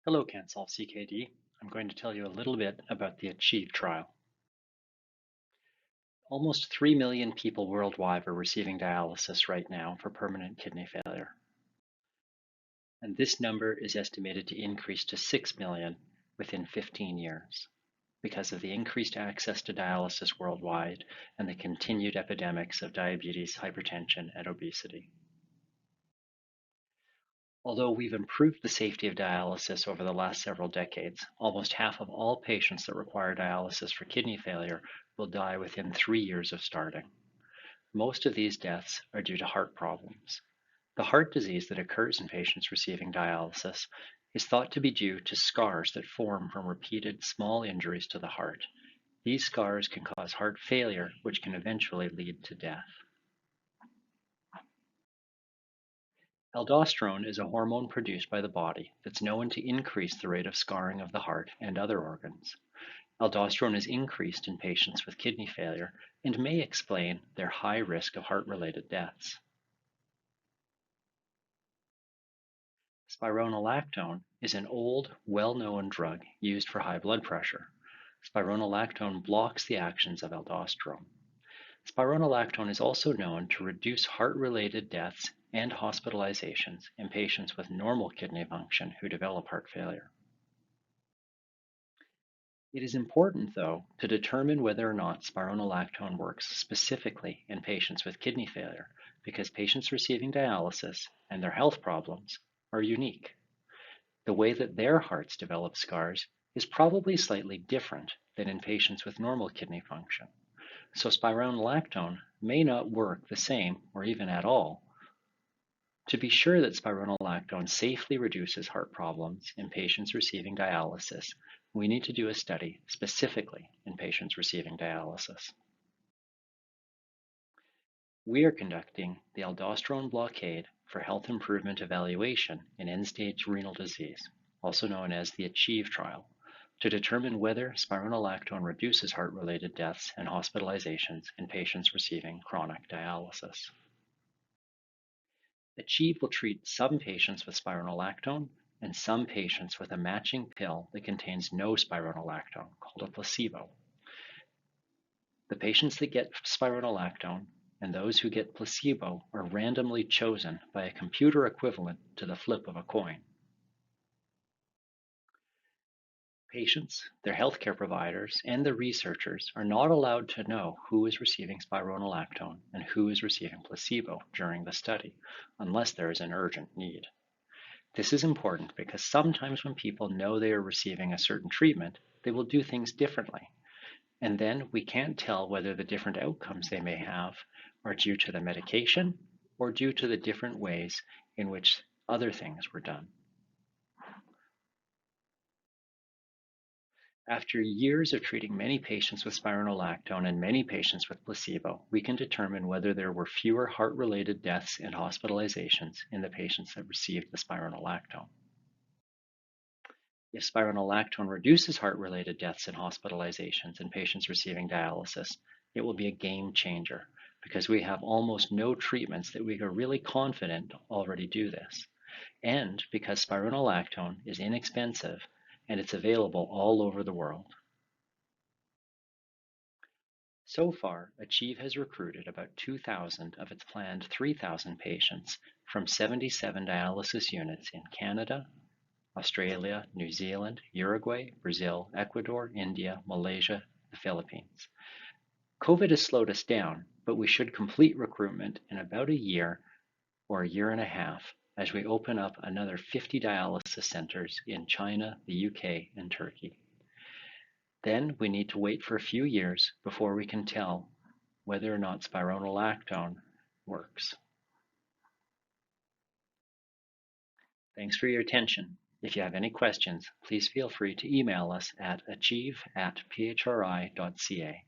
Hello, Can-SOLVE CKD. I'm going to tell you a little bit about the ACHIEVE trial. Almost 3 million people worldwide are receiving dialysis right now for permanent kidney failure. And this number is estimated to increase to 6 million within 15 years because of the increased access to dialysis worldwide and the continued epidemics of diabetes, hypertension, and obesity. Although we've improved the safety of dialysis over the last several decades, almost half of all patients that require dialysis for kidney failure will die within 3 years of starting. Most of these deaths are due to heart problems. The heart disease that occurs in patients receiving dialysis is thought to be due to scars that form from repeated small injuries to the heart. These scars can cause heart failure, which can eventually lead to death. Aldosterone is a hormone produced by the body that's known to increase the rate of scarring of the heart and other organs. Aldosterone is increased in patients with kidney failure and may explain their high risk of heart-related deaths. Spironolactone is an old, well-known drug used for high blood pressure. Spironolactone blocks the actions of aldosterone. Spironolactone is also known to reduce heart-related deaths and hospitalizations in patients with normal kidney function who develop heart failure. It is important, though, to determine whether or not spironolactone works specifically in patients with kidney failure, because patients receiving dialysis and their health problems are unique. The way that their hearts develop scars is probably slightly different than in patients with normal kidney function. So spironolactone may not work the same or even at all. To be sure that spironolactone safely reduces heart problems in patients receiving dialysis, we need to do a study specifically in patients receiving dialysis. We are conducting the aldosterone blockade for health improvement evaluation in end-stage renal disease, also known as the ACHIEVE trial, to determine whether spironolactone reduces heart-related deaths and hospitalizations in patients receiving chronic dialysis. ACHIEVE will treat some patients with spironolactone and some patients with a matching pill that contains no spironolactone, called a placebo. The patients that get spironolactone and those who get placebo are randomly chosen by a computer equivalent to the flip of a coin. Patients, their healthcare providers, and the researchers are not allowed to know who is receiving spironolactone and who is receiving placebo during the study, unless there is an urgent need. This is important because sometimes when people know they are receiving a certain treatment, they will do things differently. And then we can't tell whether the different outcomes they may have are due to the medication or due to the different ways in which other things were done. After years of treating many patients with spironolactone and many patients with placebo, we can determine whether there were fewer heart-related deaths and hospitalizations in the patients that received the spironolactone. If spironolactone reduces heart-related deaths and hospitalizations in patients receiving dialysis, it will be a game changer because we have almost no treatments that we are really confident already do this, and because spironolactone is inexpensive and it's available all over the world. So far, ACHIEVE has recruited about 2,000 of its planned 3,000 patients from 77 dialysis units in Canada, Australia, New Zealand, Uruguay, Brazil, Ecuador, India, Malaysia, the Philippines. COVID has slowed us down, but we should complete recruitment in about a year or a year and a half as we open up another 50 dialysis centers in China, the UK, and Turkey. Then we need to wait for a few years before we can tell whether or not spironolactone works. Thanks for your attention. If you have any questions, please feel free to email us at achieve@phri.ca.